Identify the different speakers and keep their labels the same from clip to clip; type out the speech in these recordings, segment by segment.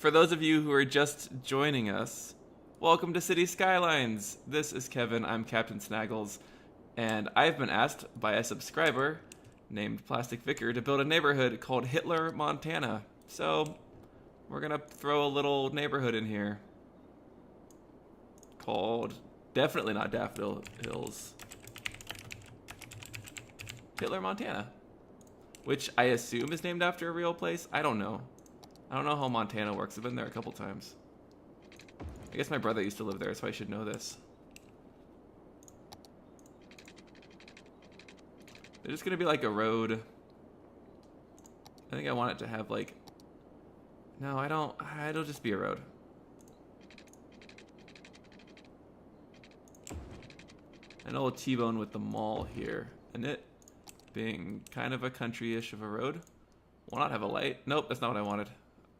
Speaker 1: For those of you who are just joining us, welcome to City Skylines. This is Kevin, I'm Captain Snaggles, and I've been asked by a subscriber named Plastic Vicar to build a neighborhood called Hitler, Montana. So, we're gonna throw a little neighborhood in here called, definitely not Daffodil Hills, Hitler, Montana. Which I assume is named after a real place. I don't know. I don't know how Montana works. I've been there a couple times. I guess my brother used to live there, so I should know this. There's just gonna be like a road. I think I want it to have like... No, I don't. It'll just be a road. An old T-bone with the mall here. And it being kind of a country-ish of a road. Will not have a light. Nope, that's not what I wanted.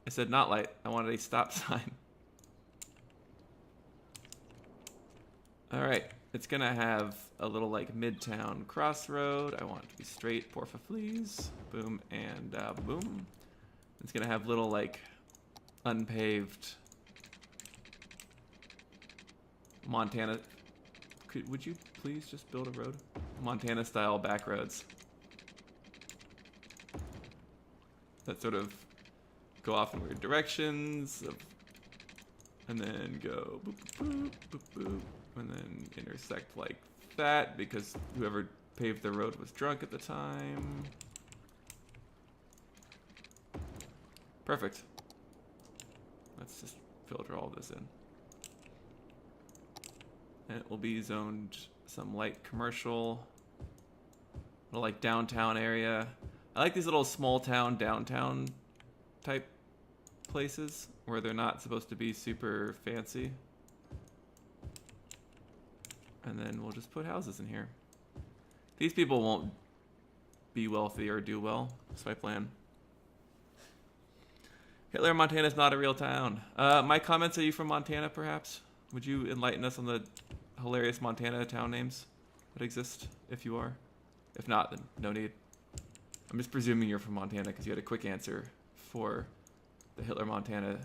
Speaker 1: I said not light. I wanted a stop sign. Alright, it's gonna have a little like midtown crossroad. I want it to be straight, porfa please. Boom and boom. It's gonna have little like unpaved Montana. Would you please just build a road? Montana style back roads. That sort of go off in weird directions, and then go boop, boop, boop, boop, boop, and then intersect like that because whoever paved the road was drunk at the time. Perfect. Let's just filter all this in. And it will be zoned some light commercial, little like downtown area. I like these little small town, downtown type places where they're not supposed to be super fancy. And then we'll just put houses in here. These people won't be wealthy or do well, so I plan. Hitler, Montana is not a real town. My comments, are you from Montana perhaps? Would you enlighten us on the hilarious Montana town names that exist, if you are? If not, then no need. I'm just presuming you're from Montana because you had a quick answer for the Hitler, Montana.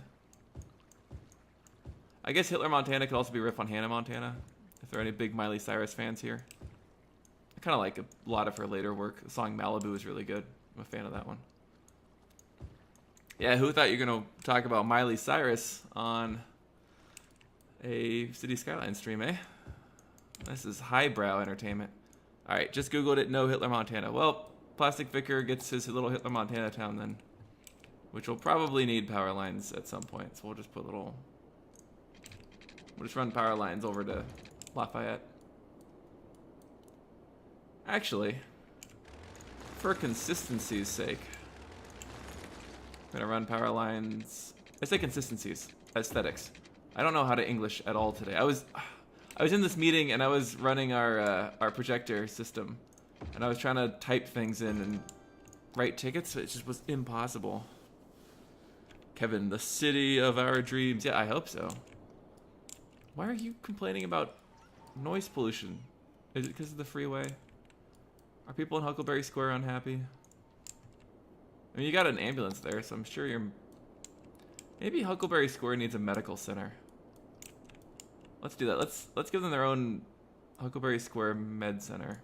Speaker 1: I guess Hitler, Montana could also be a riff on Hannah, Montana, if there are any big Miley Cyrus fans here. I kind of like a lot of her later work. The song Malibu is really good. I'm a fan of that one. Yeah, who thought you were going to talk about Miley Cyrus on a City Skyline stream, eh? This is highbrow entertainment. Alright, just Googled it, no Hitler, Montana. Well, Plastic Vicar gets his little Hitler, Montana town then, which will probably need power lines at some point. So we'll just put little... We'll just run power lines over to Lafayette. Actually, for consistency's sake, I'm gonna run power lines... I say consistencies, aesthetics. I don't know how to English at all today. I was in this meeting and I was running our projector system, and I was trying to type things in and write tickets, but it just was impossible. Kevin, the city of our dreams. Yeah, I hope so. Why are you complaining about noise pollution? Is it because of the freeway? Are people in Huckleberry Square unhappy? I mean, you got an ambulance there, so I'm sure you're... Maybe Huckleberry Square needs a medical center. Let's do that. Let's give them their own Huckleberry Square Med Center.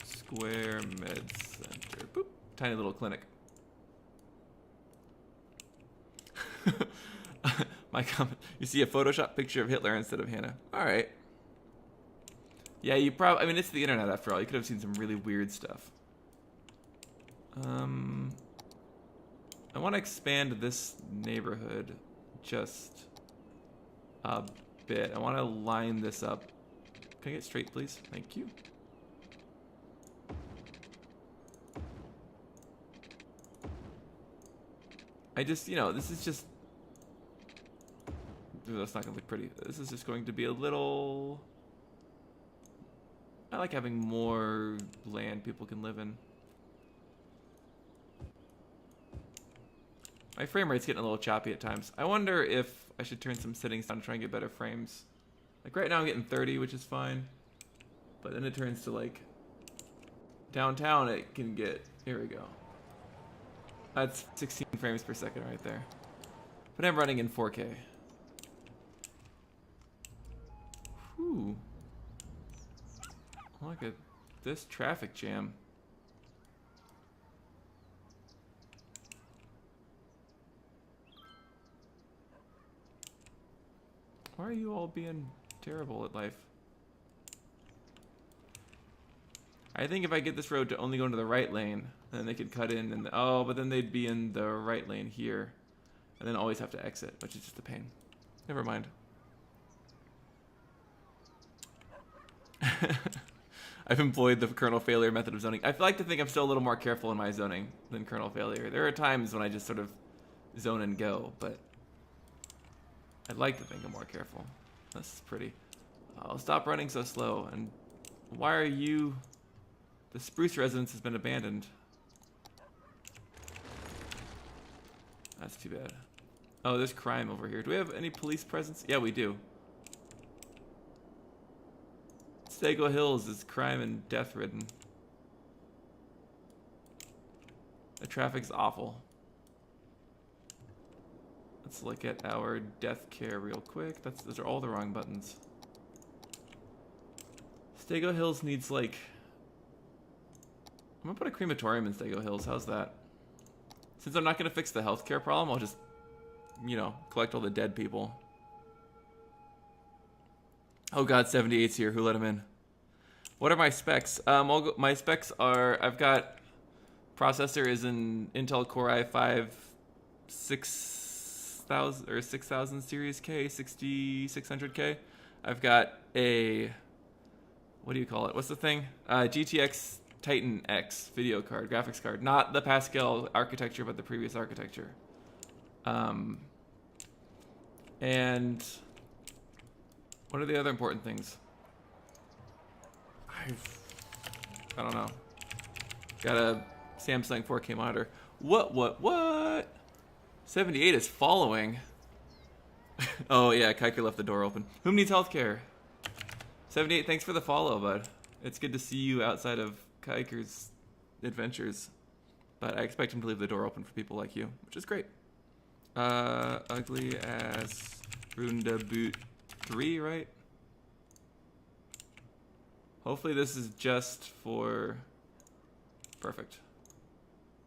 Speaker 1: Square Med Center. Boop. Tiny little clinic. My comment. You see a Photoshop picture of Hitler instead of Hannah. All right. Yeah, you probably... I mean, it's the internet after all. You could have seen some really weird stuff. I want to expand this neighborhood just a bit. I want to line this up. Can I get straight, please? Thank you. I just, you know, this is just... Ooh, that's not going to look pretty. This is just going to be a little... I like having more land people can live in. My frame rate's getting a little choppy at times. I wonder if I should turn some settings down to try and get better frames. Like right now I'm getting 30, which is fine. But then it turns to like Downtown it can get, here we go. That's 16 frames per second right there. But I'm running in 4K. Whew. Look at this traffic jam. Why are you all being terrible at life? I think if I get this road to only go into the right lane, then they could cut in and oh, but then they'd be in the right lane here, and then always have to exit, which is just a pain. Never mind. I've employed the kernel failure method of zoning. I like to think I'm still a little more careful in my zoning than kernel failure. There are times when I just sort of zone and go, but I'd like to think I'm more careful. This is pretty. I'll stop running so slow. And why are you... The spruce residence has been abandoned. That's too bad. Oh, there's crime over here. Do we have any police presence? Yeah, we do. Stego Hills is crime and death ridden. The traffic's awful. Let's look at our death care real quick. Those are all the wrong buttons. Stego Hills needs like... I'm gonna put a crematorium in Stego Hills. How's that? Since I'm not gonna fix the healthcare problem, I'll just, you know, collect all the dead people. Oh god, 78's here. Who let him in? What are my specs? My specs are, I've got processor is an Intel Core i5 6000 or 6000 series K, 6600K. I've got a, what do you call it? What's the thing? GTX Titan X video card, graphics card, not the Pascal architecture, but the previous architecture. And what are the other important things? I don't know. Got a Samsung 4K monitor. What? 78 is following. Oh yeah, Kiker left the door open. Whom needs healthcare? 78, thanks for the follow, bud. It's good to see you outside of Kiker's adventures. But I expect him to leave the door open for people like you, which is great. Ugly ass Runda Boot 3, right? Hopefully this is just for... Perfect.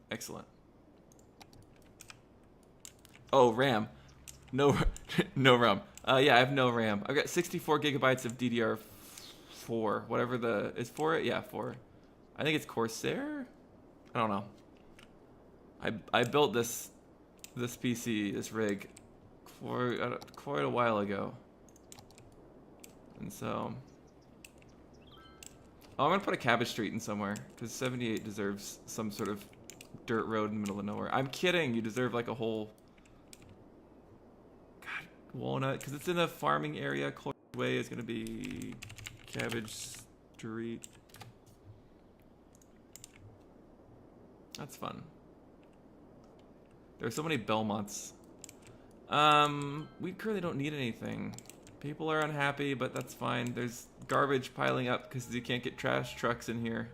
Speaker 1: Excellent. Oh, RAM. No, no RAM. Yeah, I have no RAM. I've got 64 gigabytes of DDR4. Whatever the... Is 4? Yeah, 4. I think it's Corsair? I don't know. I built this PC, this rig, for quite a while ago. And so... Oh, I'm gonna put a cabbage street in somewhere, because 78 deserves some sort of dirt road in the middle of nowhere. I'm kidding, you deserve like a whole... God, walnut, because it's in a farming area. Close way is gonna be cabbage street. That's fun. There are so many Belmonts. We currently don't need anything. People are unhappy, but that's fine. There's garbage piling up because you can't get trash trucks in here.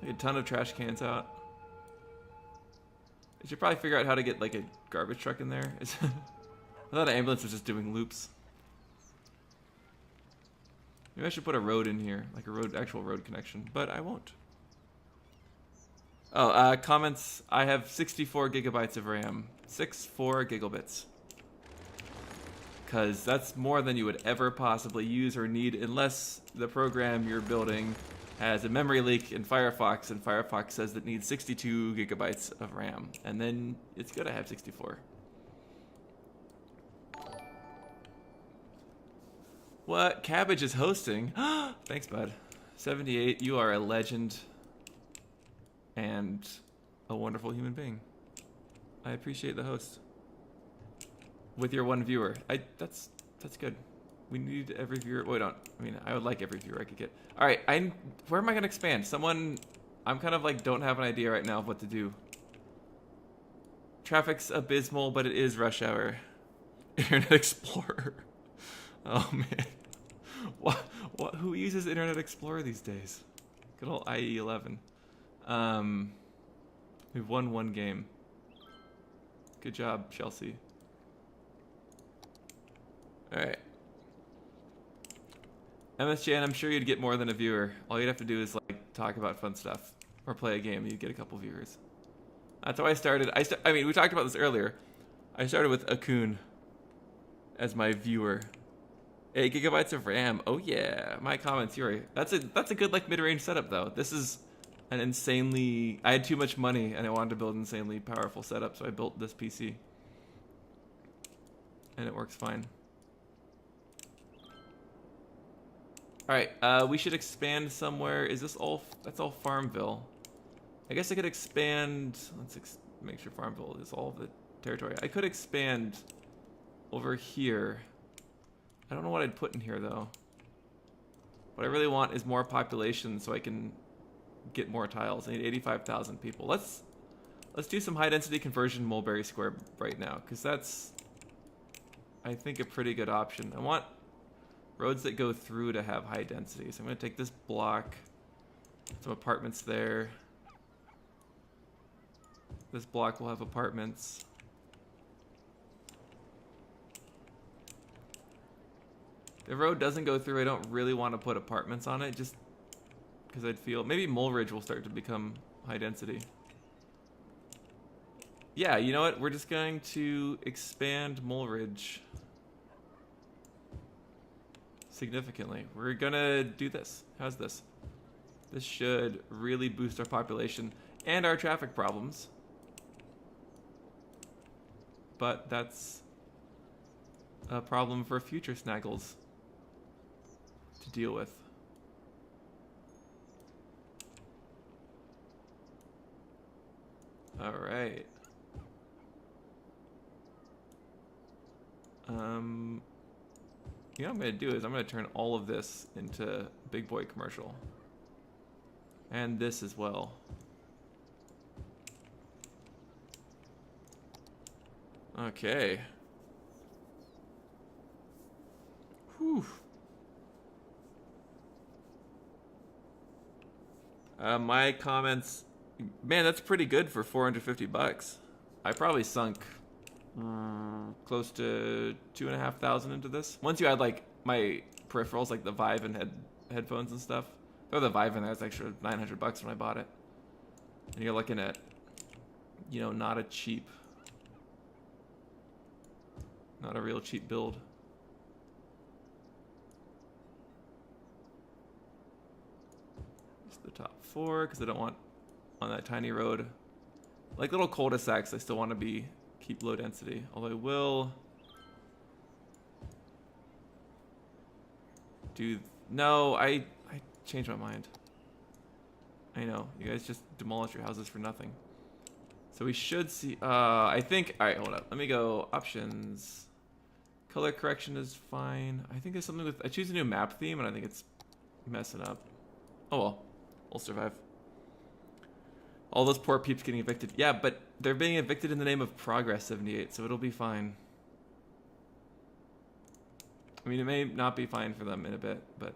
Speaker 1: Like a ton of trash cans out. I should probably figure out how to get like a garbage truck in there. I thought an ambulance was just doing loops. Maybe I should put a road in here, like a actual road connection, but I won't. Oh, comments. I have 64 gigabytes of RAM. 64 gigabits. Because that's more than you would ever possibly use or need unless the program you're building has a memory leak in Firefox, and Firefox says it needs 62 gigabytes of RAM. And then it's good to have 64. What? Cabbage is hosting? Thanks, bud. 78, you are a legend and a wonderful human being. I appreciate the host. With your one viewer. That's good. We need every viewer. Wait, don't. I mean, I would like every viewer I could get. All right, where am I gonna expand? I'm kind of like don't have an idea right now of what to do. Traffic's abysmal, but it is rush hour. Internet Explorer. Oh man. Who uses Internet Explorer these days? Good old IE11. We've won one game. Good job, Chelsea. Alright. MSJN, I'm sure you'd get more than a viewer. All you'd have to do is like talk about fun stuff or play a game. You'd get a couple viewers. That's how I started. I mean, we talked about this earlier. I started with Akun as my viewer. 8 gigabytes of RAM. Oh yeah, my comments, Yuri. That's a good like mid-range setup though. This is an insanely. I had too much money and I wanted to build an insanely powerful setup, so I built this PC, and it works fine. All right, we should expand somewhere. Is this all? That's all Farmville. I guess I could expand. Let's make sure Farmville is all of the territory. I could expand over here. I don't know what I'd put in here though. What I really want is more population so I can get more tiles. I need 85,000 people. Let's do some high density conversion Mulberry Square right now, because that's, I think, a pretty good option. I want roads that go through to have high density. So I'm going to take this block, some apartments there. This block will have apartments. If the road doesn't go through, I don't really want to put apartments on it, just because I'd feel maybe Mulridge will start to become high density. Yeah, you know what? We're just going to expand Mulridge significantly. We're gonna do this. How's this? This should really boost our population and our traffic problems. But that's a problem for future snaggles to deal with. All right. You know what I'm gonna do is I'm gonna turn all of this into Big Boy commercial. And this as well. Okay. Whew. My comments, man, that's pretty good for 450 bucks. I probably sunk close to 2,500 into this. Once you add like my peripherals, like the Vive and headphones and stuff. Throw the Vive in there, it's extra 900 bucks when I bought it. And you're looking at, you know, not a real cheap build. Just the top 4, because I don't want on that tiny road. Like little cul-de-sacs, I still want to keep low density. Although I will do, no, I changed my mind. I know, you guys just demolish your houses for nothing. So we should see, I think, all right, hold up. Let me go options. Color correction is fine. I think there's something with, I choose a new map theme and I think it's messing up. Oh well, we'll survive. All those poor peeps getting evicted. Yeah, but they're being evicted in the name of Progress 78, so it'll be fine. I mean, it may not be fine for them in a bit, but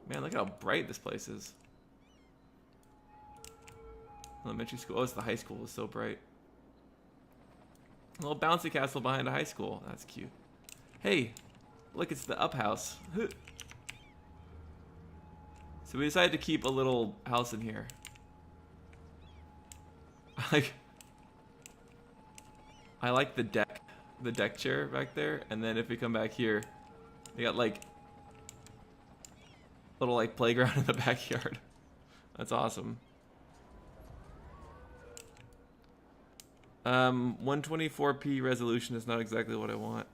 Speaker 1: man, look how bright this place is. Elementary school. Oh, it's the high school. It's so bright. A little bouncy castle behind a high school. That's cute. Hey, look, it's the up house. So we decided to keep a little house in here. I like the deck chair back there, and then if we come back here, we got like little like playground in the backyard. That's awesome. 124p resolution is not exactly what I want.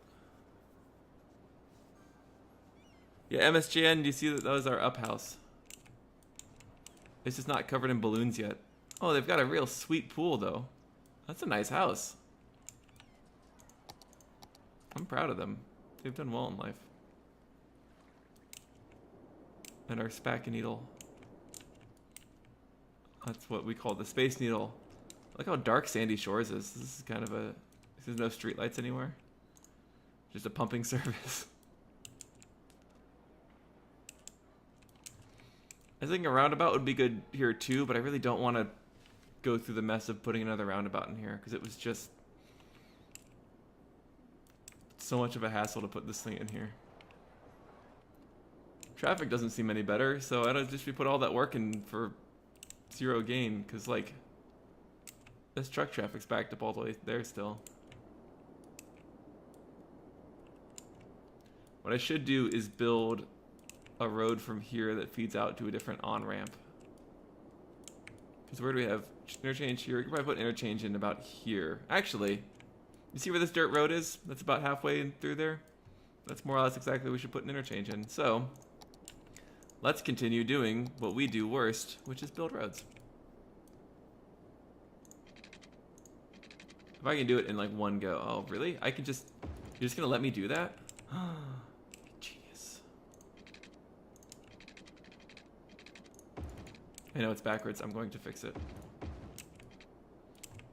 Speaker 1: Yeah, MSJN, do you see that was our up house? It's just not covered in balloons yet. Oh, they've got a real sweet pool though. That's a nice house. I'm proud of them. They've done well in life. And our Spack Needle. That's what we call the Space Needle. Look how dark Sandy Shores is. This is kind of a... There's no streetlights anywhere. Just a pumping service. I think a roundabout would be good here too, but I really don't want to go through the mess of putting another roundabout in here because it was just so much of a hassle to put this thing in here. Traffic doesn't seem any better, so I don't just we put all that work in for zero gain because like this truck traffic's backed up all the way there still. What I should do is build a road from here that feeds out to a different on-ramp. Because where do we have interchange here? We could probably put interchange in about here. Actually, you see where this dirt road is? That's about halfway through there. That's more or less exactly what we should put an interchange in. So, let's continue doing what we do worst, which is build roads. If I can do it in like one go. Oh, really? I can just... You're just gonna let me do that? Genius. I know it's backwards. I'm going to fix it.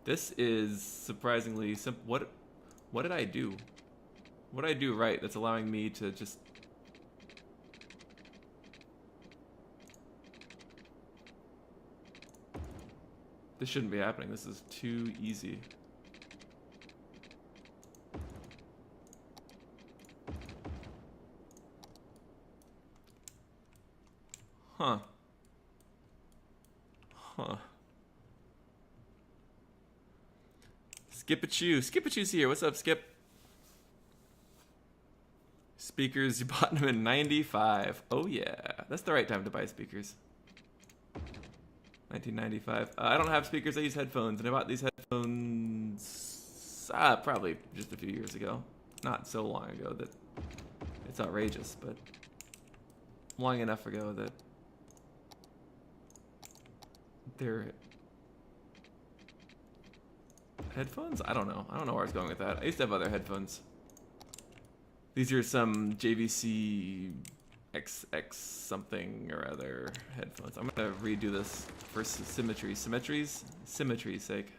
Speaker 1: This is surprisingly simple. What did I do? What did I do right that's allowing me to just... This shouldn't be happening. This is too easy. Huh. Huh. Skip-a-chew. Skip-a-chew's here. What's up, Skip? Speakers, you bought them in 95. Oh, yeah. That's the right time to buy speakers. 1995. I don't have speakers. I use headphones, and I bought these headphones probably just a few years ago. Not so long ago that it's outrageous, but long enough ago that they're headphones? I don't know. I don't know where I was going with that. I used to have other headphones. These are some JVC XX something or other headphones. I'm gonna redo this for symmetry's sake.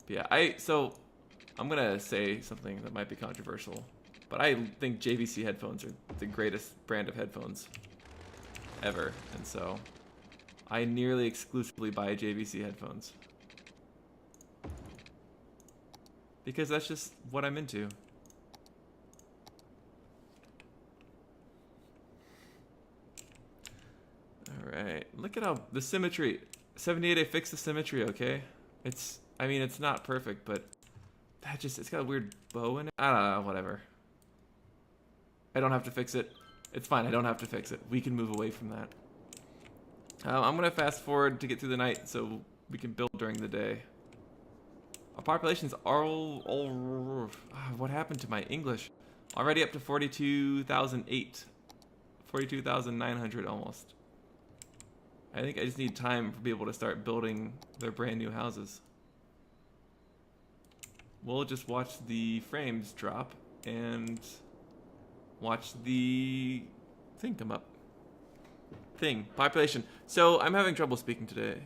Speaker 1: But yeah, so I'm gonna say something that might be controversial, but I think JVC headphones are the greatest brand of headphones ever, and so I nearly exclusively buy JVC headphones because that's just what I'm into. Alright, look at how the symmetry 78. I fixed the symmetry, okay? I mean it's not perfect, but it's got a weird bow in it. I don't know, whatever. I don't have to fix it. It's fine, I don't have to fix it. We can move away from that. I'm gonna fast forward to get through the night so we can build during the day. Our population's what happened to my English? Already up to 42,008. 42,900 almost. I think I just need time for people to start building their brand new houses. We'll just watch the frames drop and watch the thing come up. Population. So I'm having trouble speaking today.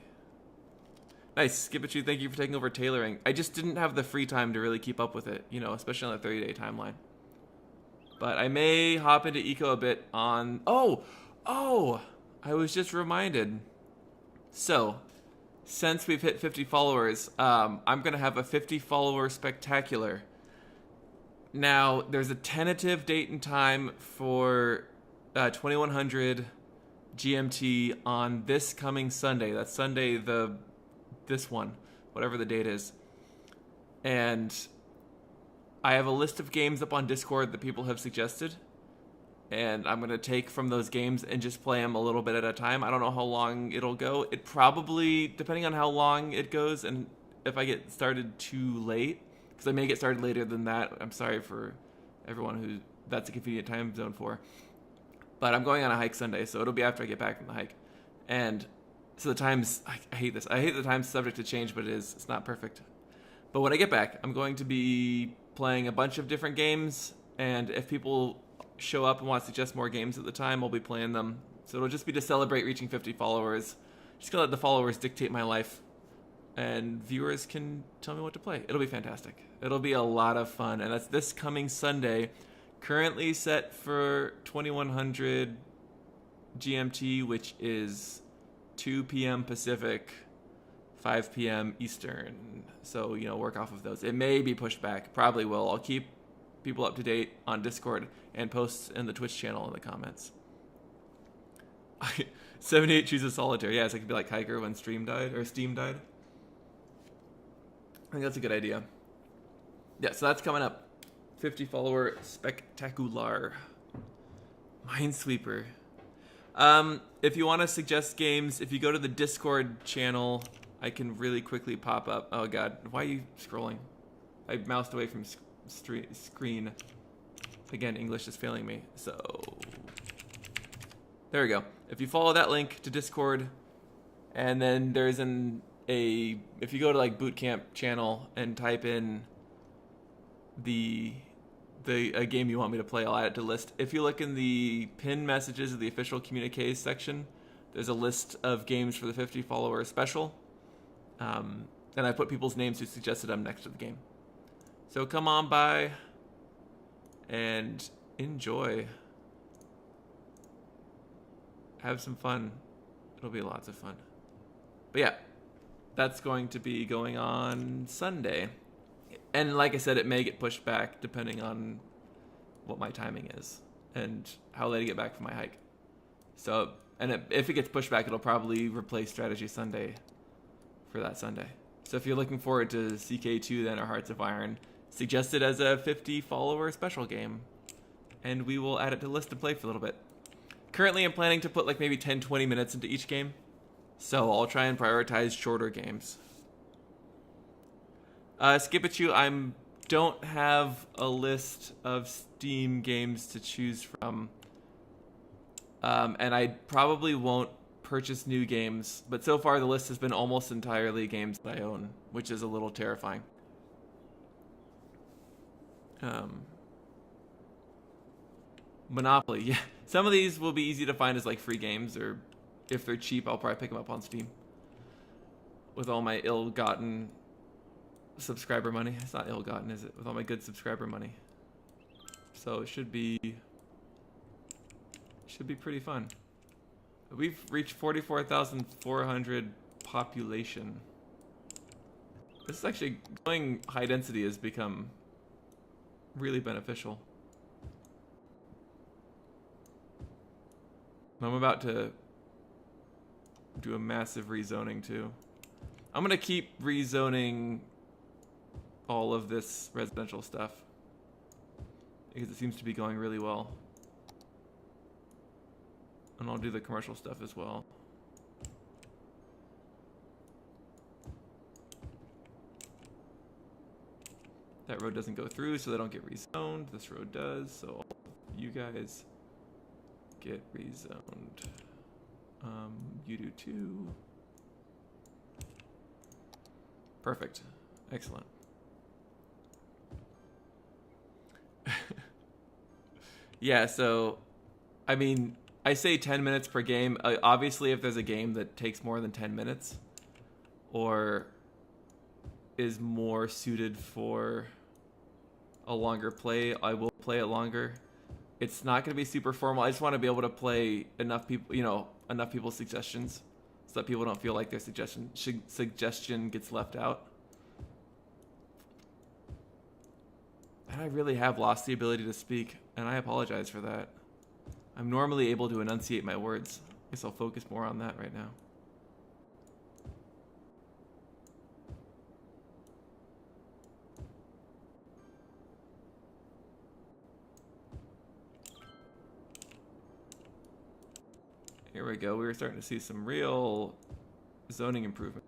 Speaker 1: Nice, Skip-a-chew, thank you for taking over tailoring. I just didn't have the free time to really keep up with it, you know, especially on a 30-day timeline. But I may hop into eco a bit on... Oh! I was just reminded. So, since we've hit 50 followers, I'm going to have a 50 follower spectacular. Now, there's a tentative date and time for 2100 GMT on this coming Sunday. That's Sunday, this one, whatever the date is. And I have a list of games up on Discord that people have suggested. And I'm going to take from those games and just play them a little bit at a time. I don't know how long it'll go. It probably, depending on how long it goes and if I get started too late, because I may get started later than that. I'm sorry for everyone who that's a convenient time zone for. But I'm going on a hike Sunday, so it'll be after I get back from the hike. And so the times, I hate this. I hate the time's subject to change, but it's not perfect. But when I get back, I'm going to be playing a bunch of different games. And if people show up and want to suggest more games at the time, I'll be playing them. So it'll just be to celebrate reaching 50 followers. Just gonna let the followers dictate my life. And viewers can tell me what to play. It'll be fantastic. It'll be a lot of fun. And that's this coming Sunday. Currently set for 2100 GMT, which is 2 p.m. Pacific, 5 p.m. Eastern. So, you know, work off of those. It may be pushed back. Probably will. I'll keep people up to date on Discord and post in the Twitch channel in the comments. 78 chooses solitaire. Yeah, so it could be like Hiker when Steam died. I think that's a good idea. Yeah, so that's coming up. 50 follower spectacular. Minesweeper. If you want to suggest games, if you go to the Discord channel, I can really quickly pop up. Oh god, why are you scrolling? I moused away from screen. Again, English is failing me. So there we go. If you follow that link to Discord, and then there's if you go to like Bootcamp channel and type in a game you want me to play, I'll add it to the list. If you look in the pinned messages of the official communiques section, there's a list of games for the 50 follower special. And I put people's names who suggested them next to the game. So come on by and enjoy. Have some fun. It'll be lots of fun. But yeah, that's going to be going on Sunday. And like I said, it may get pushed back depending on what my timing is and how late I get back from my hike. So, if it gets pushed back, it'll probably replace Strategy Sunday for that Sunday. So if you're looking forward to CK2 then, or Hearts of Iron, suggest it as a 50 follower special game, and we will add it to the list to play for a little bit. Currently, I'm planning to put like maybe 10-20 minutes into each game, so I'll try and prioritize shorter games. Skipachu, I don't have a list of Steam games to choose from, and I probably won't purchase new games, but so far the list has been almost entirely games that I own, which is a little terrifying. Monopoly, yeah. Some of these will be easy to find as like free games, or if they're cheap, I'll probably pick them up on Steam. With all my ill-gotten subscriber money. It's not ill-gotten, is it? With all my good subscriber money. So it should be pretty fun. We've reached 44,400 population. This is actually, going high density has become really beneficial. I'm about to do a massive rezoning too. I'm gonna keep rezoning all of this residential stuff because it seems to be going really well. And I'll do the commercial stuff as well. That road doesn't go through, so they don't get rezoned. This road does, so all you guys get rezoned. You do too. Perfect. Excellent. Yeah, so, I mean, I say 10 minutes per game. Obviously, if there's a game that takes more than 10 minutes or is more suited for a longer play, I will play it longer. It's not going to be super formal. I just want to be able to play enough people, enough people's suggestions so that people don't feel like their suggestion gets left out. And I really have lost the ability to speak, and I apologize for that. I'm normally able to enunciate my words. I guess I'll focus more on that right now. Here we go. We were starting to see some real zoning improvement.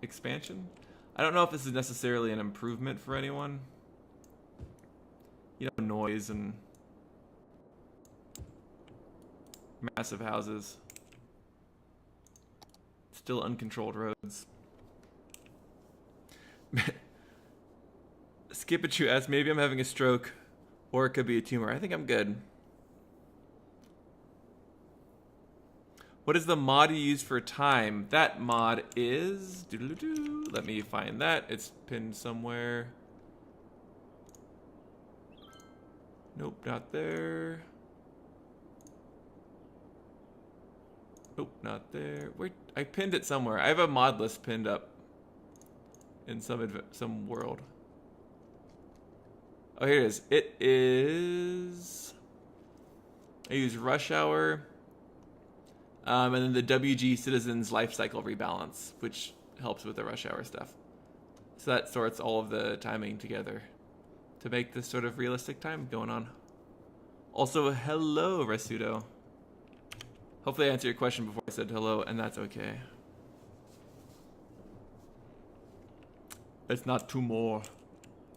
Speaker 1: Expansion? I don't know if this is necessarily an improvement for anyone. You know, noise and massive houses. Still uncontrolled roads. Skipachu asks, maybe I'm having a stroke, or it could be a tumor. I think I'm good. What is the mod you use for time? That mod is... Let me find that. It's pinned somewhere. Nope, not there. Nope, not there. Wait, I pinned it somewhere. I have a mod list pinned up in some world. Oh, here it is. It is. I use Rush Hour, and then the WG Citizens Life Cycle Rebalance, which helps with the Rush Hour stuff. So that sorts all of the timing together to make this sort of realistic time going on. Also, hello, Resudo. Hopefully I answered your question before I said hello, and that's okay. It's not tumor.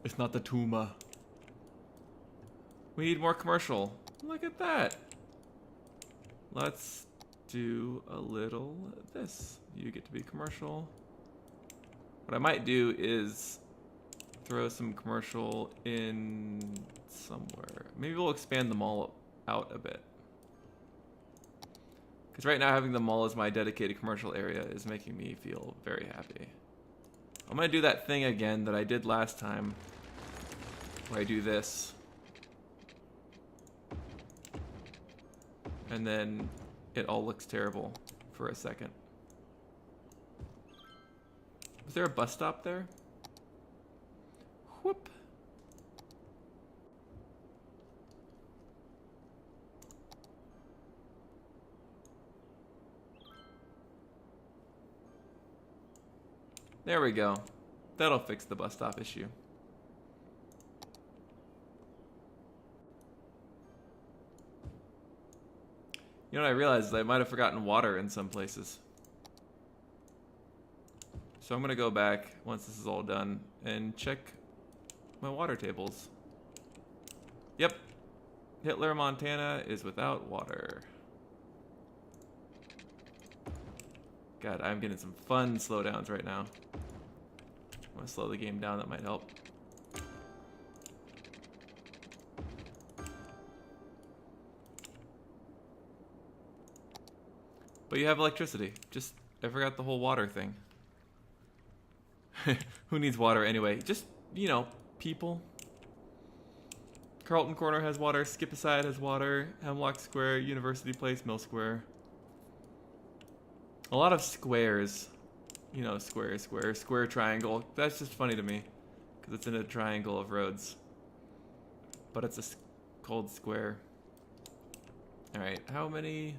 Speaker 1: It's not the tumor. We need more commercial. Look at that. Let's do a little this. You get to be commercial. What I might do is throw some commercial in somewhere. Maybe we'll expand the mall out a bit. Because right now having the mall as my dedicated commercial area is making me feel very happy. I'm going to do that thing again that I did last time, where I do this. And then it all looks terrible for a second. Was there a bus stop there? Whoop. There we go. That'll fix the bus stop issue. You know what I realized is I might have forgotten water in some places. So I'm gonna go back once this is all done and check my water tables. Yep. Hitler, Montana is without water. God, I'm getting some fun slowdowns right now. I'm gonna slow the game down, that might help. But you have electricity. Just, I forgot the whole water thing. Who needs water anyway? Just, you know, people. Carlton Corner has water, Skip Aside has water, Hemlock Square, University Place, Mill Square. A lot of squares. You know, square, triangle. That's just funny to me, because it's in a triangle of roads. But it's a cold square. Alright, how many?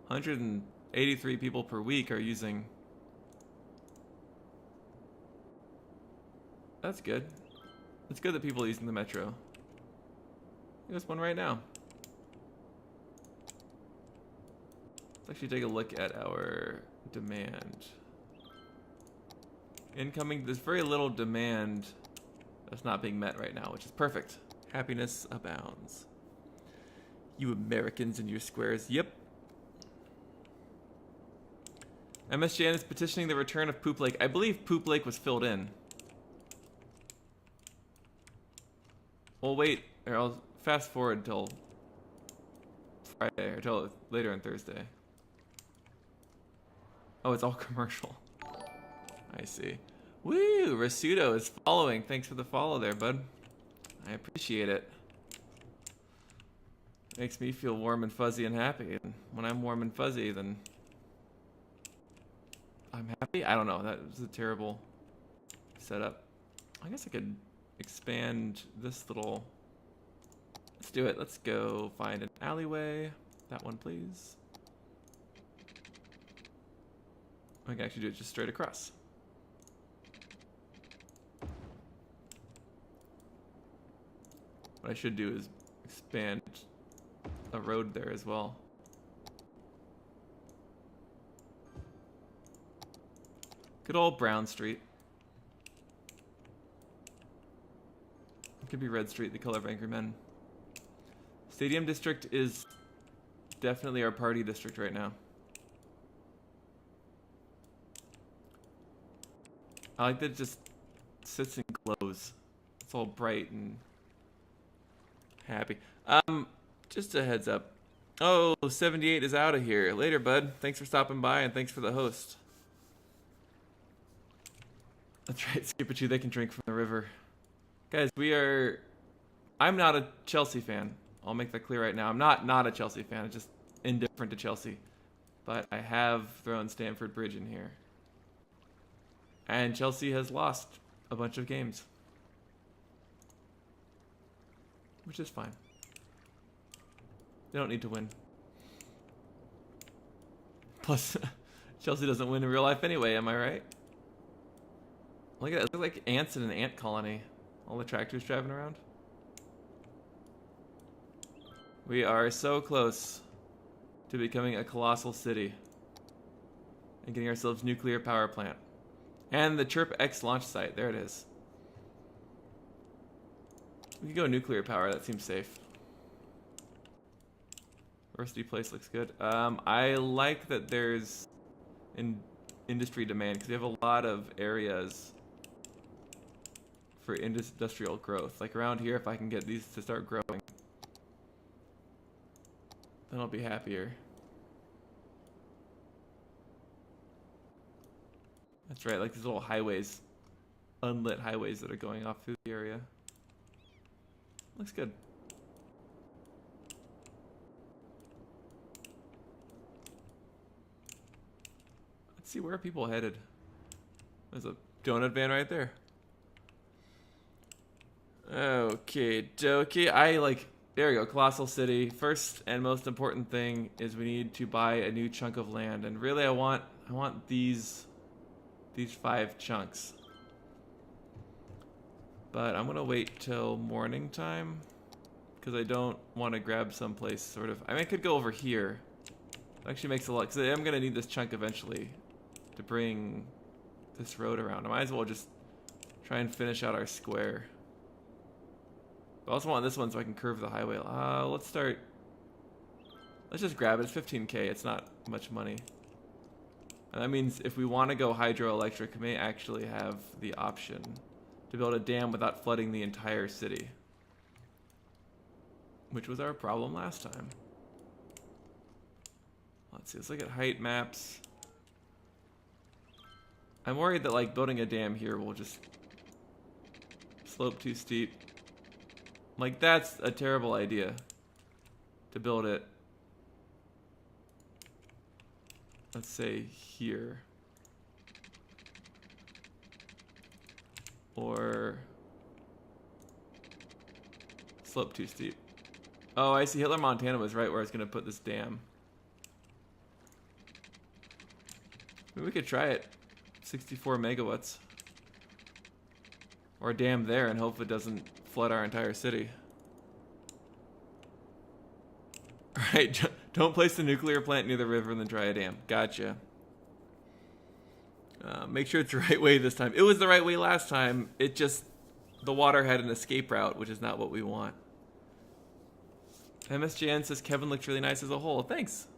Speaker 1: 183 people per week are using. That's good. It's good that people are using the metro. There's one right now. Let's actually take a look at our demand. Incoming, there's very little demand that's not being met right now, which is perfect. Happiness abounds. You Americans and your squares, yep. MSJN is petitioning the return of Poop Lake. I believe Poop Lake was filled in. Well, wait, or I'll fast forward till Friday, or till later on Thursday. Oh, it's all commercial. I see. Woo! Rasudo is following. Thanks for the follow there, bud. I appreciate it. Makes me feel warm and fuzzy and happy. And when I'm warm and fuzzy, then I'm happy? I don't know. That was a terrible setup. I guess I could expand this little... Let's do it. Let's go find an alleyway. That one, please. I can actually do it just straight across. What I should do is expand a road there as well. Good old Brown Street. It could be Red Street, the color of angry men. Stadium District is definitely our party district right now. I like that it just sits and glows. It's all bright and happy. Just a heads up. Oh, 78 is out of here. Later, bud. Thanks for stopping by and thanks for the host. That's right, Skipachu, they can drink from the river. Guys, I'm not a Chelsea fan. I'll make that clear right now. I'm not a Chelsea fan. I'm just indifferent to Chelsea. But I have thrown Stamford Bridge in here. And Chelsea has lost a bunch of games. Which is fine. They don't need to win. Plus, Chelsea doesn't win in real life anyway, am I right? Look at it. It looks like ants in an ant colony. All the tractors driving around. We are so close to becoming a colossal city. And getting ourselves nuclear power plant. And the Chirp X launch site. There it is. We could go nuclear power. That seems safe. University Place looks good. I like that there's industry demand because we have a lot of areas for industrial growth. Like around here, if I can get these to start growing, then I'll be happier. That's right, like these little highways, unlit highways that are going off through the area. Looks good. Let's see, where are people headed? There's a donut van right there. Okay, dokie. There we go, Colossal City. First and most important thing is we need to buy a new chunk of land. And really I want these 5 chunks. But I'm gonna wait till morning time because I don't want to grab someplace sort of. I mean, I could go over here. It actually makes a lot because I'm gonna need this chunk eventually to bring this road around. I might as well just try and finish out our square. I also want this one so I can curve the highway. Let's just grab it. It's 15K. It's not much money. And that means if we want to go hydroelectric, we may actually have the option to build a dam without flooding the entire city. Which was our problem last time. Let's see. Let's look at height maps. I'm worried that like building a dam here will just slope too steep. Like that's a terrible idea to build it. Let's say here. Or slope too steep. Oh, I see. Hitler, Montana was right where I was going to put this dam. Maybe we could try it. 64 megawatts. Or a dam there and hope it doesn't flood our entire city. Alright, don't place the nuclear plant near the river and then try a dam. Gotcha. Make sure it's the right way this time. It was the right way last time. It just, the water had an escape route, which is not what we want. MSJN says Kevin looks really nice as a whole. Thanks.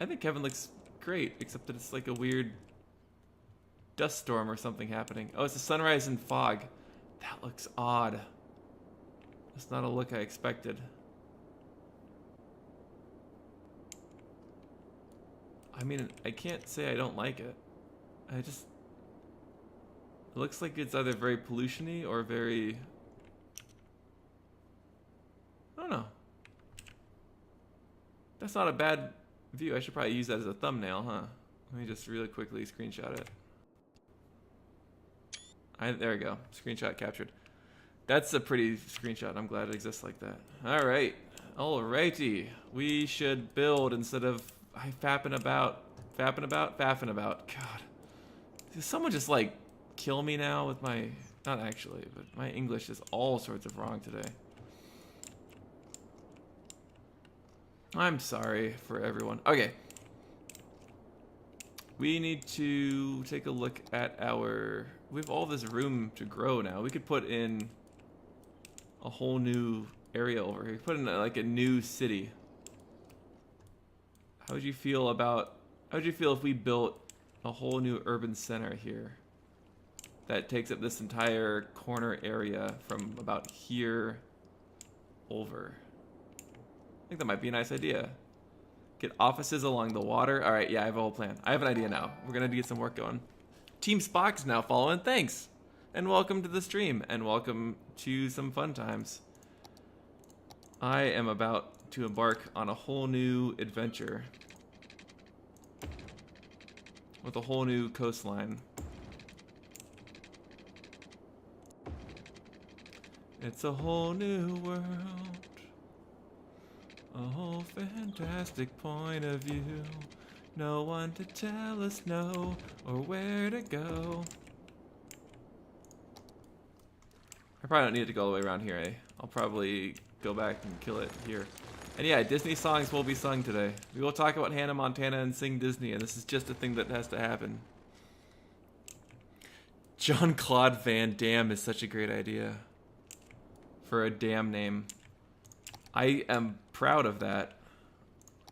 Speaker 1: I think Kevin looks great, except that it's like a weird dust storm or something happening. Oh, it's a sunrise in fog. That looks odd. That's not a look I expected. I mean, I can't say I don't like it. It looks like it's either very pollution-y or very... I don't know. That's not a bad view. I should probably use that as a thumbnail, huh? Let me just really quickly screenshot it. There we go. Screenshot captured. That's a pretty screenshot. I'm glad it exists like that. All right. Alrighty. We should build instead of faffing about. God. Does someone just like kill me now with my... Not actually, but my English is all sorts of wrong today. I'm sorry for everyone. Okay. We need to take a look at our... We have all this room to grow now. We could put in a whole new area over here. Put in like a new city. How would you feel if we built a whole new urban center here that takes up this entire corner area from about here over? I think that might be a nice idea. Get offices along the water. All right, yeah, I have a whole plan. I have an idea now. We're gonna get some work going. Team Spock's now following. Thanks, and welcome to the stream, and welcome to some fun times. I am about to embark on a whole new adventure with a whole new coastline. It's a whole new world, a whole fantastic point of view. No one to tell us no or where to go. I probably don't need to go all the way around here, eh? I'll probably go back and kill it here. And yeah, Disney songs will be sung today. We will talk about Hannah Montana and sing Disney, and this is just a thing that has to happen. Jean-Claude Van Damme is such a great idea for a damn name. I am proud of that.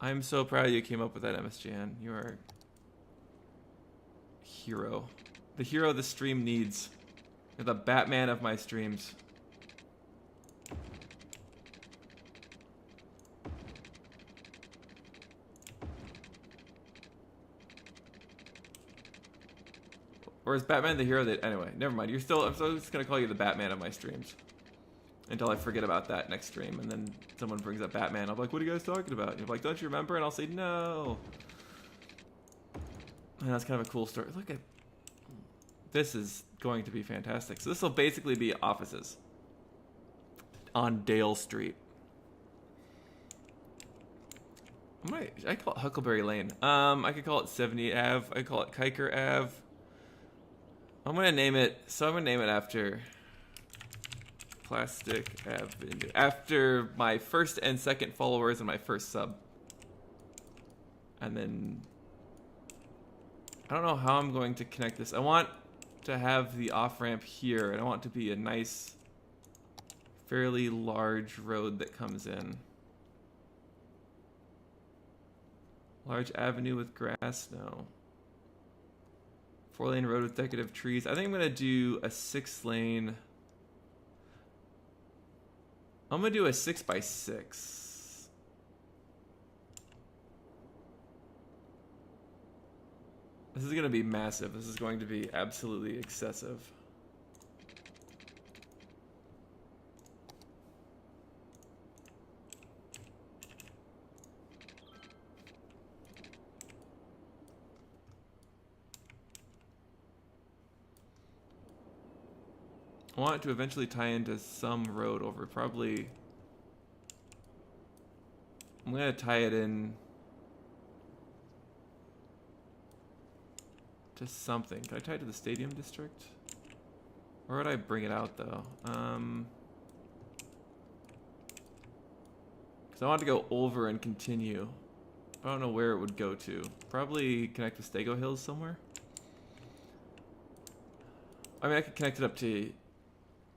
Speaker 1: I'm so proud you came up with that, MSGN. You are a hero. The hero the stream needs. You're the Batman of my streams. Or is Batman the hero that... Anyway, never mind. You're still... I'm still just going to call you the Batman of my streams. Until I forget about that next stream. And then someone brings up Batman. I'm like, what are you guys talking about? And you're like, don't you remember? And I'll say, no. And that's kind of a cool story. Look at... This is going to be fantastic. So this will basically be offices. On Dale Street. I call it Huckleberry Lane. I could call it 70 Ave. I call it Kiker Ave. I'm gonna name it. So I'm gonna name it after Plastic Avenue. After my first and second followers and my first sub. And then I don't know how I'm going to connect this. I want to have the off-ramp here, and I want it to be a nice, fairly large road that comes in. Large avenue with grass? No. 4-lane road with decorative trees. I think I'm going to do a 6-lane. I'm going to do a 6x6. This is going to be massive. This is going to be absolutely excessive. I want it to eventually tie into some road over. Probably... I'm going to tie it in to something. Can I tie it to the stadium district? Or would I bring it out, though? Because I want to go over and continue. I don't know where it would go to. Probably connect with Stego Hills somewhere. I mean, I could connect it up to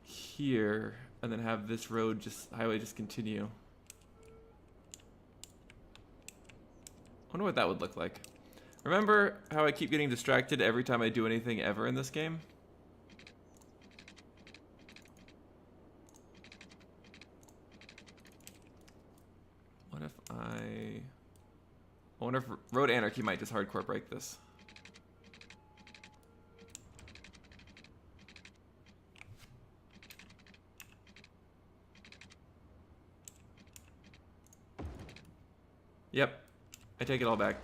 Speaker 1: here and then have this road highway just continue. I wonder what that would look like. Remember how I keep getting distracted every time I do anything ever in this game? What if I wonder if Road Anarchy might just hardcore break this. Yep. I take it all back.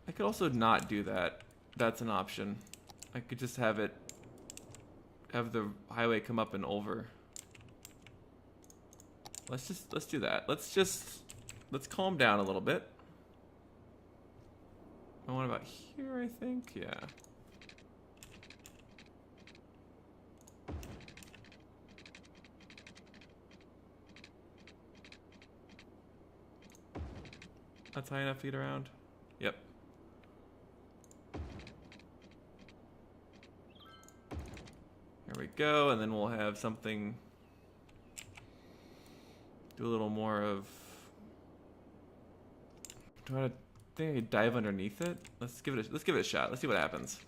Speaker 1: I could also not do that. That's an option. I could just have the highway come up and over. Let's do that. Let's calm down a little bit. I want about here, I think. Yeah. That's high enough to get around? Yep. There we go, and then we'll have something. Do a little more of. Do I think I could dive underneath it? Let's give it a shot. Let's see what happens.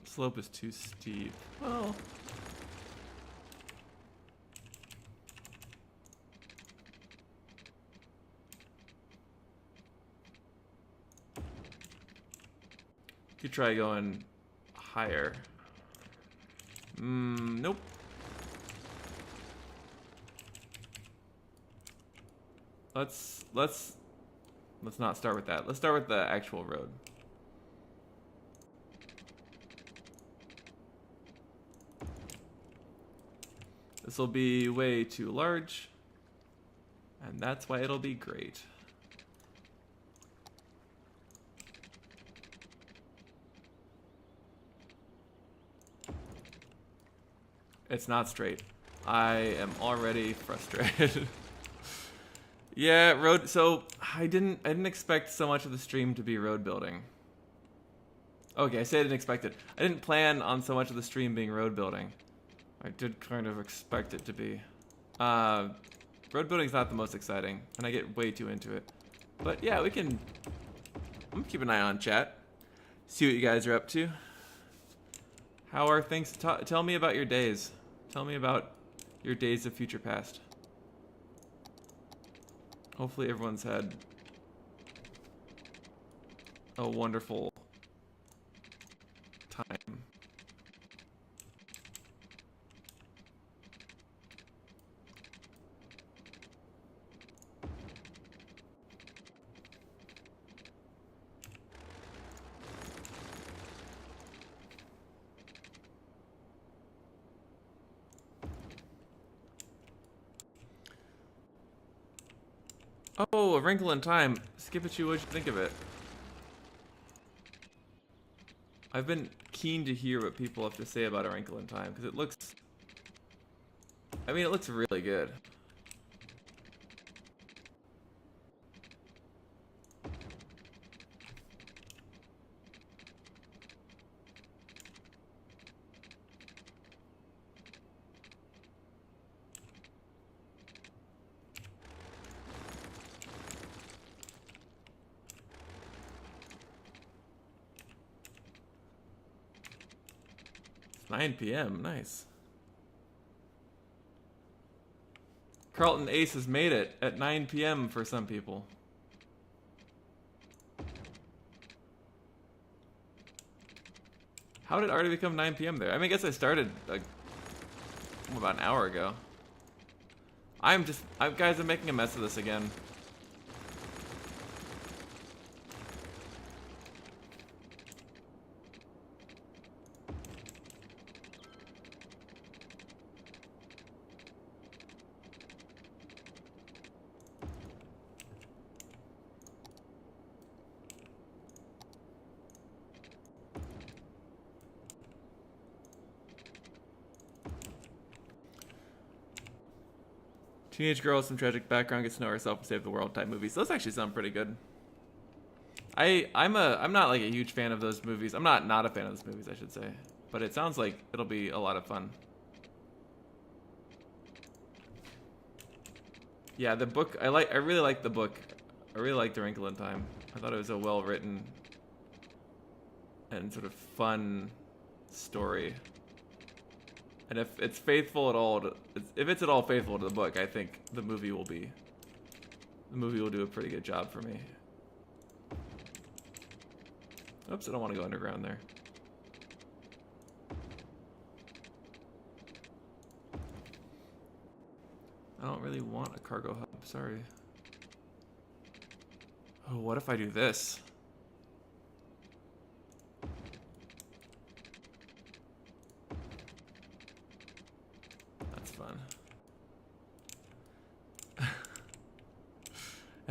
Speaker 1: Slope is too steep. Well, Could try going higher. Nope. Let's not start with that. Let's start with the actual road. This will be way too large, and that's why it'll be great. It's not straight. I am already frustrated. Yeah, road. So I didn't expect so much of the stream to be road building. Okay, I say I didn't expect it. I didn't plan on so much of the stream being road building. I did kind of expect it to be. Road building's not the most exciting, and I get way too into it. But yeah, we can. I'm gonna keep an eye on chat. See what you guys are up to. How are things? Tell me about your days. Tell me about your days of future past. Hopefully everyone's had a wonderful time. Oh, A Wrinkle in Time. Skip it, you. What'd you think of it? I've been keen to hear what people have to say about A Wrinkle in Time, because it looks... I mean, it looks really good. It's 9 p.m. Nice. Carlton Ace has made it at 9 p.m. for some people. How did it already become 9 p.m. there? I mean, I guess I started like about an hour ago. Guys, I'm making a mess of this again. Teenage girl with some tragic background gets to know herself and save the world type movies. Those actually sound pretty good. I'm not like a huge fan of those movies. I'm not a fan of those movies, I should say. But it sounds like it'll be a lot of fun. Yeah, the book I really like the book. I really liked A Wrinkle in Time. I thought it was a well-written and sort of fun story. And if it's faithful at all, if it's at all faithful to the book, I think the movie will do a pretty good job for me. Oops, I don't want to go underground there. I don't really want a cargo hub, sorry. Oh, what if I do this?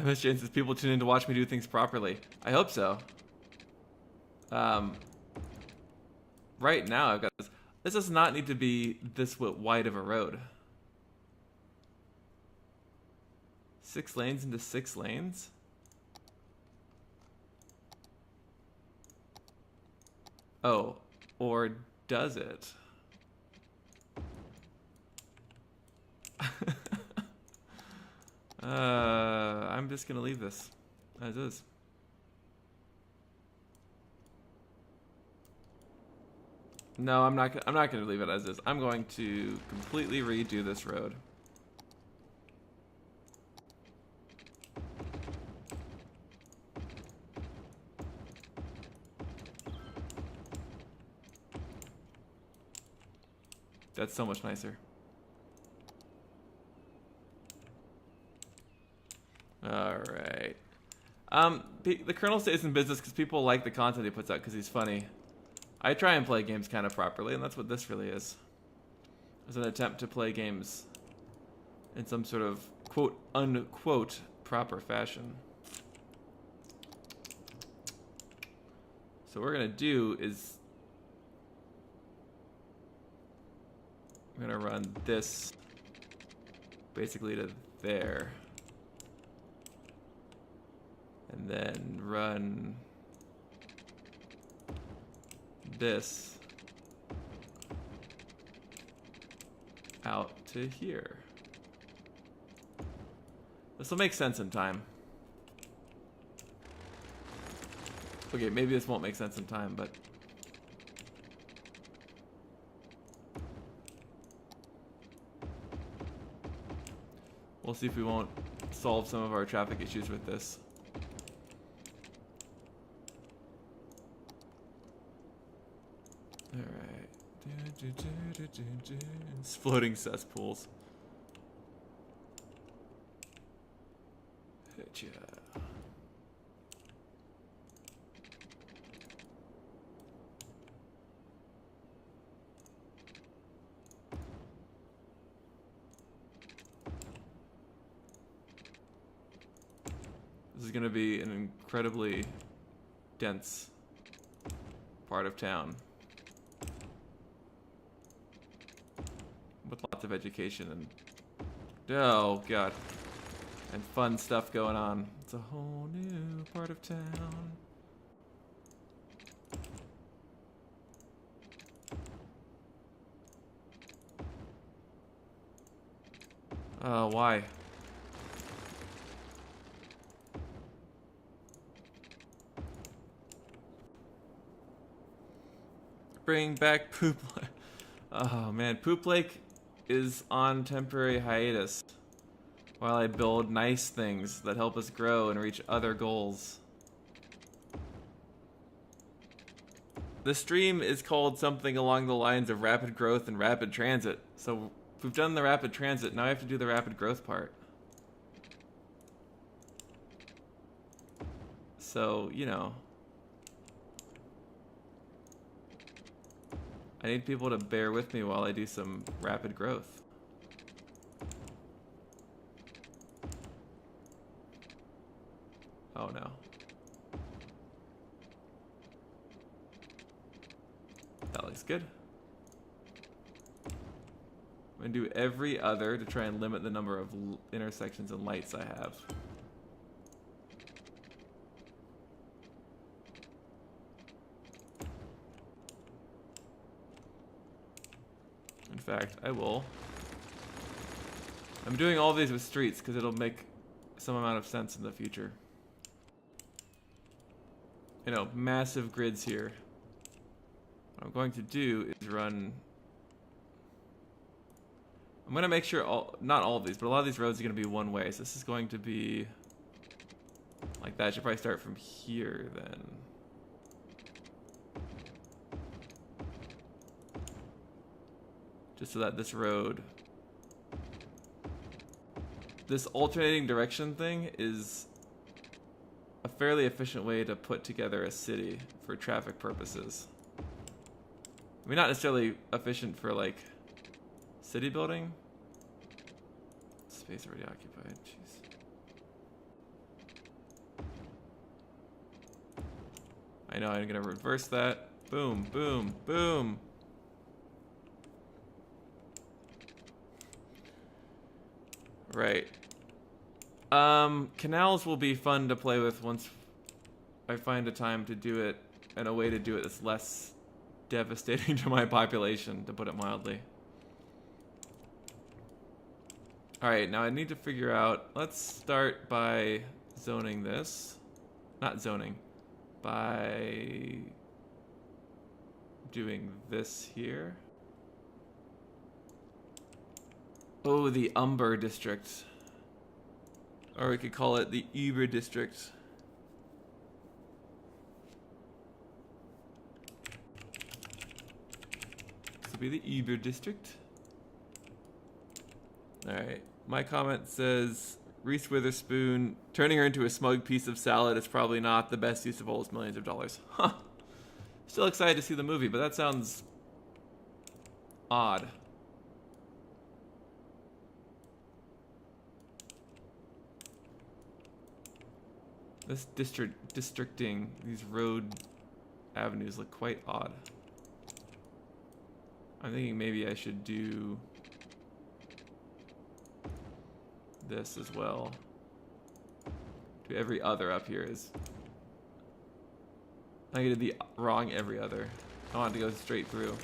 Speaker 1: MS Jane says people tune in to watch me do things properly. I hope so. Right now I've got this. This does not need to be this wide of a road. 6 lanes into 6 lanes? Oh, or does it? I'm just gonna leave this as is. No, I'm not gonna leave it as is. I'm going to completely redo this road. That's so much nicer. Alright. The Colonel stays in business because people like the content he puts out because he's funny. I try and play games kind of properly, and that's what this really is. It's an attempt to play games in some sort of quote-unquote proper fashion. So what we're going to do is I'm going to run this basically to there. And then run this out to here. This will make sense in time. Okay, maybe this won't make sense in time, but we'll see if we won't solve some of our traffic issues with this. Alright. It's floating cesspools. Hitcha. This is going to be an incredibly dense part of town with lots of education and oh god, and fun stuff going on. It's a whole new part of town. Oh, why? Bring back Poop Lake. Oh man, Poop Lake is on temporary hiatus while I build nice things that help us grow and reach other goals. The stream is called something along the lines of rapid growth and rapid transit. So we've done the rapid transit, now I have to do the rapid growth part. So, you know, I need people to bear with me while I do some rapid growth. Oh no. That looks good. I'm gonna do every other to try and limit the number of intersections and lights I have. In fact, I will. I'm doing all these with streets because it'll make some amount of sense in the future. You know, massive grids here. What I'm going to do is run... I'm going to make sure, not all of these, but a lot of these roads are going to be one way. So this is going to be like that. I should probably start from here then. Just so that this road, this alternating direction thing is a fairly efficient way to put together a city for traffic purposes. I mean, not necessarily efficient for like city building. Space already occupied, jeez. I know, I'm gonna reverse that. Boom, boom, boom. Right. Canals will be fun to play with once I find a time to do it and a way to do it that's less devastating to my population, to put it mildly. Alright, now I need to figure out, let's start by zoning this. Not zoning. By doing this here. Oh, the Umber district. Or we could call it the Uber district. This will be the Uber district. Alright. My comment says Reese Witherspoon turning her into a smug piece of salad is probably not the best use of all those millions of dollars. Huh. Still excited to see the movie, but that sounds odd. This districting, these road avenues look quite odd. I'm thinking maybe I should do this as well. Do every other up here is... I did the wrong every other. I want to go straight through.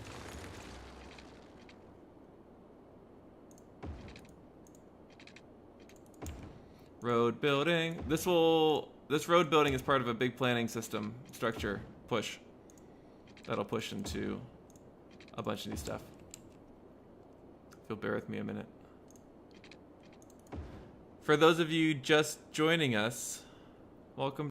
Speaker 1: Road building. This road building is part of a big planning system structure push. That'll push into a bunch of new stuff. If you'll bear with me a minute. For those of you just joining us, welcome